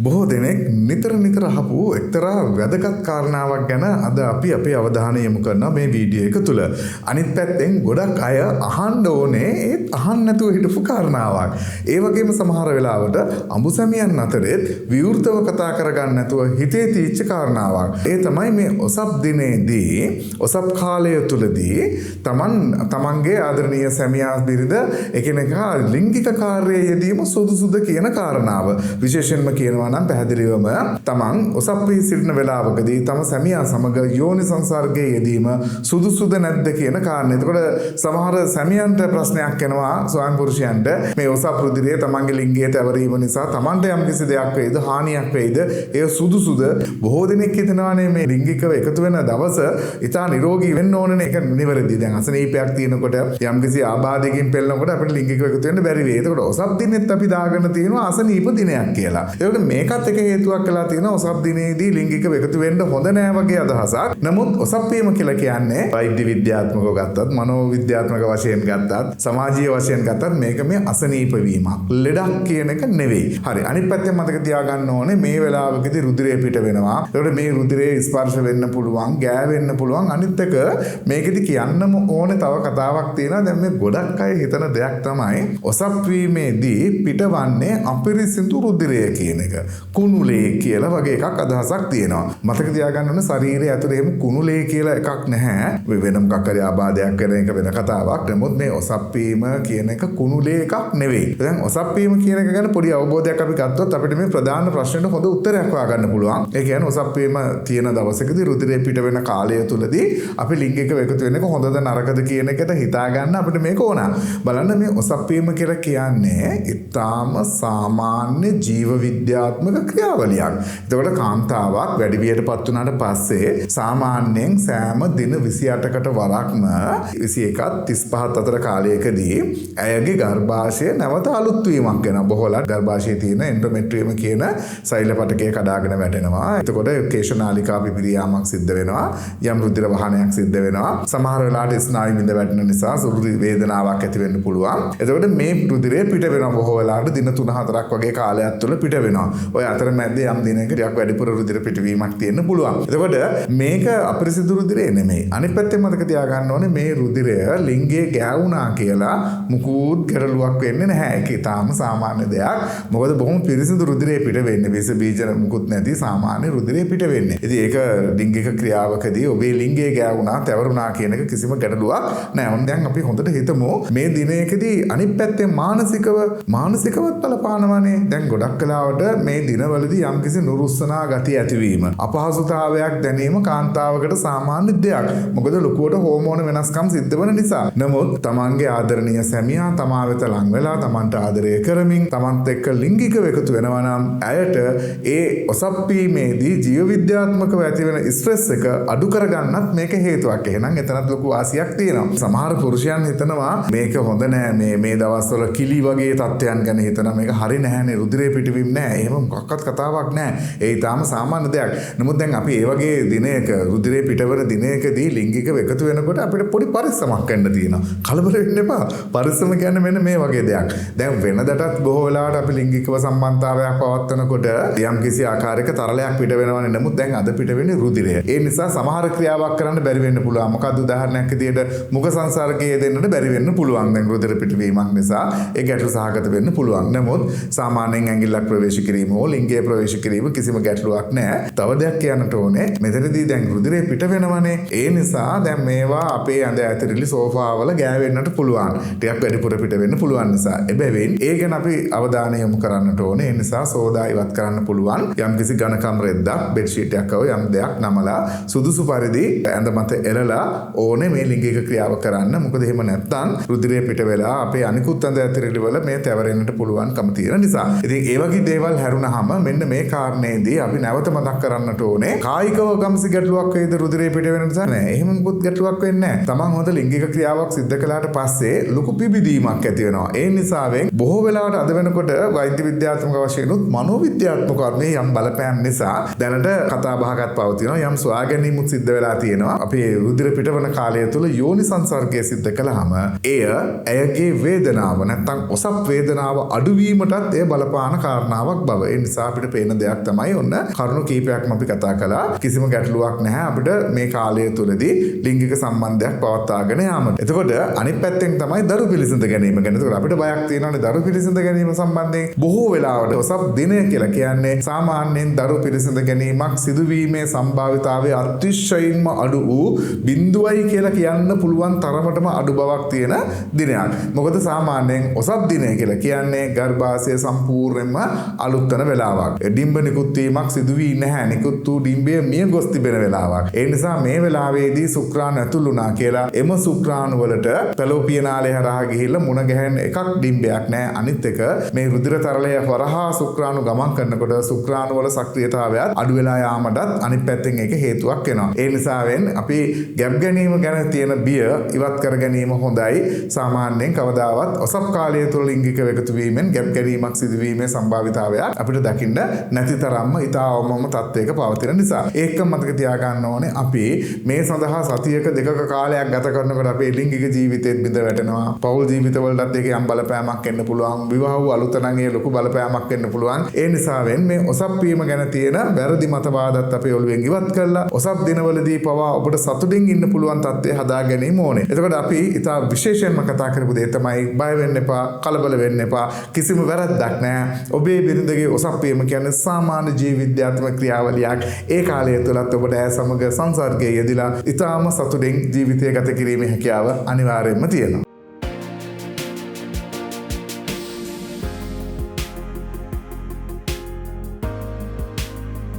බොහෝ දෙනෙක් නිතර අහපු එක්තරා වැදගත් කාරණාවක් ගැන අද අපි අපේ අවධානය යොමු කරනවා මේ වීඩියෝ එක තුල. අනිත් පැත්තෙන් ගොඩක් අය අහන්න ඕනේ ඒත් අහන්න නැතුව හිටපු කාරණාවක්. ඒ වගේම සමහර වෙලාවට අඹුසැමියන් අතරෙත් විවෘතව කතා කරගන්න නැතුව හිතේ තීච්ච කාරණාවක්. ඒ තමයි මේ ඔසප් දිනේදී ඔසප් කාලය තුලදී තමන්ගේ ආදරණීය සැමියා බිරිඳ එකිනෙකා ලිංගික කාර්යයේ යෙදීම සුදුසුද කියන කාරණාව. විශේෂයෙන්ම කියනවා නම් පැහැදිලිවම තමන් ඔසප් වී සිටින වෙලාවකදී තම සැමියා සමග යෝනි සංසර්ගයේ යෙදීම සුදුසුද නැද්ද කියන කාරණේ. එතකොට සමහර සැමියන්ට ප්‍රශ්නයක් එනවා ස්වාමි පුරුෂයන්ට මේ ඔසප් රුධිරය තමන්ගේ ලිංගයට ඇවරීම නිසා තමන්ට යම්කිසි දෙයක් වෙයිද හානියක් වෙයිද එය සුදුසුද? බොහෝ දෙනෙක් හිතනවානේ මේ ලිංගිකව එකතු වෙන දවස ඉතා නිරෝගී වෙන්න ඕනනේ. ඒක නිවැරදි. දැන් අසනීපයක් තියෙනකොට යම්කිසි ආබාධයකින් පෙළෙනකොට අපිට ලිංගිකව එකතු වෙන්න බැරි වෙයි. එතකොට ඔසප් දිනෙත් අපි දාගෙන තියෙනවා අසනීප දිනයක් කියලා. ඒකට මේකත් එක හේතුවක් වෙලා තියෙනවා ඔසප් දිනේදී ලිංගිකව එකතු වෙන්න හොඳ නෑ වගේ අදහසක්. නමුත් ඔසප් වීම කියලා කියන්නේ වෛද්‍ය විද්‍යාත්මකව ගත්තත් මනෝවිද්‍යාත්මක වශයෙන් ගත්තත් සමාජීය වශයෙන් ගත්තත් මේක මේ අසනීප වීමක්. ලෙඩක් කියන එක නෙවෙයි. හරි. අනිත් පැත්තෙන් මතක තියාගන්න ඕනේ මේ වෙලාවකදී රුධිරය පිට වෙනවා. ඒකට මේ රුධිරේ ස්පර්ශ වෙන්න පුළුවන්, ගෑවෙන්න පුළුවන්. අනිත් එක මේකෙදි කියන්නම ඕනේ තව කතාවක් තියෙනවා. දැන් මේ ගොඩක් අය හිතන දෙයක් තමයි ඔසප් වීමේදී පිටවන්නේ අපිරිසිදු රුධිරය කියන එක. කුණුලේ කියලා වගේ එකක් අදහසක් තියෙනවා. මතක තියාගන්න ඕනේ ශරීරය ඇතුලේ එහෙම කුණුලේ කියලා එකක් නැහැ. වෙනම මොකක් හරි ආබාධයක් වෙන එක වෙන කතාවක්. නමුත් මේ ඔසප් වීම කියන එක කුණුලේ එකක් නෙවෙයි. දැන් ඔසප් වීම කියන එක ගැන පොඩි අවබෝධයක් අපි ගත්තොත් අපිට මේ ප්‍රධාන ප්‍රශ්නෙට හොඳ උත්තරයක් හොයාගන්න පුළුවන්. ඒ කියන්නේ ඔසප් වීම තියෙන දවසකදී රුධිරය පිට වෙන කාලය තුලදී අපි ලිංගිකව එකතු වෙන එක හොඳද නරකද කියන එකට හිතා ගන්න අපිට මේක ඕන. බලන්න මේ ඔසප් වීම කියලා කියන්නේ ඊටාම සාමාන්‍ය ජීව විද්‍යාත්මක ක්‍රියාවලියක්. එතකොට කාන්තාවක් වැඩි වියටපත් වුණාට පස්සේ සාමාන්‍යයෙන් සෑම දින 28කට වරක්ම 21ත් 35ත් අතර කාලයකදී ඇයගේ ගර්භාෂය නැවත අලුත් වීමක් වෙනවා. බොහෝලා ගර්භාෂයේ තියෙන එන්ඩෝමෙට්‍රියම් කියන සෛල පටකය කඩාගෙන වැටෙනවා. එතකොට කේශනාලිකා පිපිරියාමක් සිද්ධ වෙනවා. යම් රුධිර වහනයක් සිද්ධ වෙනවා. සමහර වෙලාවට ස්නායු බිඳ වැටෙන නිසා සුළු වේදනාවක් ඇති වෙන්න පුළුවන්. එතකොට මේ රුධිරය පිට වෙනවා බොහෝ වෙලාවට දින 3-4ක් වගේ කාලයක් තුළ පිට වෙනවා. ඔය අතරමැද්දේ යම් දිනයක ටිකක් වැඩිපුර රුධිර පිටවීමක් තියෙන්න පුළුවන්. එතකොට මේක අපිරිසිදු රුධිරය නෙමෙයි. අනිත් පැත්තෙන් මතක තියාගන්න ඕනේ මේ රුධිරය ලිංගයේ ගෑවුනා කියලා මුකුත් ගැටලුවක් වෙන්නේ නැහැ. ඒක ඊටාම සාමාන්‍ය දෙයක්. මොකද බොහොම පිරිසිදු රුධිරය පිට වෙන්නේ. විස බීජ මුකුත් නැති සාමාන්‍ය රුධිරය පිට වෙන්නේ. ඉතින් ඒක ලිංගික ක්‍රියාවකදී ඔබේ ලිංගයේ ගෑවුනා, තැවරුණා කියන එක කිසිම ගැටලුවක් නැහැ. දැන් අපි හොඳට හිතමු මේ දිනයකදී අනිත් පැත්තෙන් මානසිකවත් බලපානවනේ. දැන් ගොඩක් කලාවට මේ දිනවලදී යම්කිසි නුරුස්සනා ගතිය ඇතිවීම, අපහසුතාවයක් දැනීම කාන්තාවකට සාමාන්‍ය දෙයක්. මොකද ලොකුවට හෝමෝන වෙනස්කම් සිද්ධ වෙන නිසා. නමුත් තමන්ගේ ආදරණීය සැමියා තමා වෙත ලං වෙලා තමන්ට ආදරය කරමින් තමන්ත් එක්ක ලිංගිකව එකතු වෙනවා නම් ඇයට ඒ ඔසප් වීමේදී ජීව විද්‍යාත්මකව ඇති වෙන ස්ට්‍රෙස් එක අඩු කරගන්නත් මේක හේතුවක්. එහෙනම් එතනත් ලොකු වාසියක් තියෙනවා. සමහර පුරුෂයන් හිතනවා මේක හොඳ නෑ, මේ දවස්වල කිලි වගේ තත්ත්වයන් ගැන හිතනවා මේක හරි නැහැනේ, රුධිරේ පිටවීම නෑ, එහෙම මොකක්වත් කතාවක් නෑ. ඒ ඊටාම සාමාන්‍ය දෙයක්. නමුත් දැන් අපි ඒ වගේ දිනයක රුධිරේ පිටවන දිනයකදී ලිංගිකව එකතු වෙනකොට අපිට පොඩි පරිස්සමක් ගන්න තියෙනවා. කලබල වෙන්න එපා. පරිස්සම කියන්නේ මෙන්න මේ වගේ දෙයක්. දැන් වෙනදටත් බොහෝ වෙලාවට අපි ලිංගිකව සම්බන්ධතාවයක් පවත්වනකොට යම් කිසි ආකාරයක තරලයක් පිට වෙනවනේ. නමුත් දැන් අද පිට වෙන්නේ රුධිරය. ඒ නිසා සමහර ක්‍රියාවක් කරන්න බැරි වෙන්න පුළුවන්. මොකද උදාහරණයක් විදියට මුඛ සංසර්ගයේ දෙන්නට බැරි වෙන්න පුළුවන්. දැන් රුධිර පිටවීමක් නිසා ඒ ගැටලු සහගත වෙන්න පුළුවන්. නමුත් සාමාන්‍යයෙන් ඇඟිල්ලක් ප්‍රවේශ කිරීම හෝ ලිංගයේ ප්‍රවේශ කිරීම කිසිම ගැටලුවක් නැහැ. තව දෙයක් කියන්නට ඕනේ. මෙතනදී දැන් රුධිරය පිට වෙනවනේ. ඒ නිසා දැන් මේවා අපේ ඇඳ ඇතිරිලි සෝෆාවල ගෑවෙන්නට පුළුවන්. ටිකක් වැඩිපුර පිට වෙන්න පුළුවන් නිසා. එබැවින් ඒ ගැන අපි අවධානය යොමු කරන්නට ඕනේ. ඒ නිසා සෝදා ඉවත් කරන්න පුළුවන්. යම්කිසි ඝනකම් රෙද්දක්, බෙඩ් ෂීට් එකක් වගේ යම් දෙයක් නමලා සුදුසු පරිදි ඇඳ මත එලලා ඕනේ මේ ලිංගික ක්‍රියාව කරන්න. මොකද එහෙම නැත්නම් රුධිරය පිට වෙලා අපේ අනිකුත් ඇඳ ඇතිරිලි වල මේ තැවරෙන්නට පුළුවන්කම තියෙන නිසා. ඉතින් ඒ වගේ දේවල් හැරුණාම මෙන්න මේ කාරණේදී අපි නැවත මතක් කරන්නට ඕනේ. කායිකව ගම්සි ගැටලුවක් වේද රුධිරය පිට වෙන නිසා නෑ. එහෙම මුකුත් ගැටලුවක් වෙන්නේ නෑ. තමන් හොඳ ලිංගික ක්‍රියාවක් සිද්ධ කළාට පස්සේ ලොකු පිබිදීමක් ඇති වෙනවා. ඒ නිසාවෙන් බොහෝ වෙලාවට අද වෙනකොට වෛද්‍ය විද්‍යාත්මක වශයෙන් උත් මනෝවිද්‍යාත්මක මේ යම් බලපෑම් නිසා දැනට කතා බහකට පවතිනවා. යම් සොයා ගැනීමුත් සිද්ධ වෙලා තියෙනවා. අපේ රුධිර පිටවන කාලය තුළ යෝනි සංසර්ගය සිද්ධ කළාම ඇයගේ වේදනාව නැත්නම් ඔසප් වේදනාව අඩුවීමටත් එය බලපාන කාරණාවක් බව. ඒ නිසා අපිට පේන දෙයක් තමයි ඔන්න කරුණු කීපයක්ම අපි කතා කළා. කිසිම ගැටලුවක් නැහැ අපිට මේ කාලය තුලදී ලිංගික සම්බන්ධයක් පවත්වාගෙන යාමට. එතකොට අනිත් පැත්තෙන් තමයි දරු පිළිසඳ ගැනීම ගැන. එතකොට අපිට බයක් තියෙනවානේ දරු පිළිසඳ ගැනීම සම්බන්ධයෙන්. බොහෝ වෙලාවට ඔසප් දිනය කියලා කියන්නේ සාමාන්‍යයෙන් දරු පිළිසඳ ගැනීමක් සිදුවීමේ සම්භාවිතාවය අතිශයින්ම අඩු වූ 0යි කියලා කියන්න පුළුවන් තරමටම අඩු බවක් තියෙන දිනයක්. මොකද සාමාන්‍යයෙන් ඔසප් දිනය කියලා කියන්නේ ගර්භාෂය සම්පූර්ණයෙන්ම අලුත් වෙන වෙලාවක්. ඩිම්බ නිකුත් වීමක් සිදු වී නැහැ. නිකුත් වූ ඩිම්බය මිය ගොස් තිබෙන වෙලාවක්. ඒ නිසා මේ වෙලාවේදී ශුක්‍රාණු ඇතුළු වුණා කියලා එම ශුක්‍රාණු වලට පැලෝපිය නාලය හරහා ගිහිල්ලා මුණ ගැහෙන එකක් ඩිම්බයක් නැහැ. අනිත් එක මේ රුධිර තරලය හරහා ශුක්‍රාණු ගමන් කරනකොට ශුක්‍රාණු වල සක්‍රියතාවයත් අඩු වෙලා යාමටත් අනිත් පැත්තෙන් ඒක හේතුවක් වෙනවා. ඒ නිසාවෙන් අපි ගැබ් ගැනීම ගැන තියෙන බිය ඉවත් කර ගැනීම හොඳයි. සාමාන්‍යයෙන් කවදාවත් ඔසප් කාලය තුළ ලිංගික එකතු වීමෙන් ගැබ් ගැනීමක් සිදුවීමේ සම්භාවිතාවයක් අපිට දකින්න නැති තරම්ම ඉතාමම තත්ත්වයක පවතින නිසා. ඒක මතක තියාගන්න ඕනේ අපි මේ සඳහා සතියක දෙකක කාලයක් ගත කරනකොට අපේ ලිංගික ජීවිතේත් බිඳ වැටෙනවා. පෞල් ජීවිතවලටත් ඒකේ යම් බලපෑමක් එන්න පුළුවන්. විවාහ වූ අලුත නම් ඒ ලොකු බලපෑමක් එන්න පුළුවන්. ඒ නිසාවෙන් මේ ඔසප් වීම ගැන තියෙන වැරදි මතවාදත් අපේ ඔළුවෙන් ඉවත් කරලා ඔසප් දිනවලදී පවා ඔබට සතුටින් ඉන්න පුළුවන් තත්ත්වය හදා ගැනීම ඕනේ. එතකොට අපි ඉතා විශේෂයෙන්ම කතා කරපු දේ තමයි බය වෙන්න එපා, කලබල වෙන්න එපා. කිසිම වැරද්දක් නැහැ. ඔබේ බිරිඳගේ ඔසප් වීම කියන්නේ සාමාන්‍ය ජීව විද්‍යාත්මක ක්‍රියාවලියක්. ඒ කාලය තුලත් ඔබට ඇය සමග සංසර්ගයේ යෙදিলা ඉතාම සතුටින් ජීවිතය ගත කිරීමේ හැකියාව අනිවාර්යයෙන්ම තියෙනවා.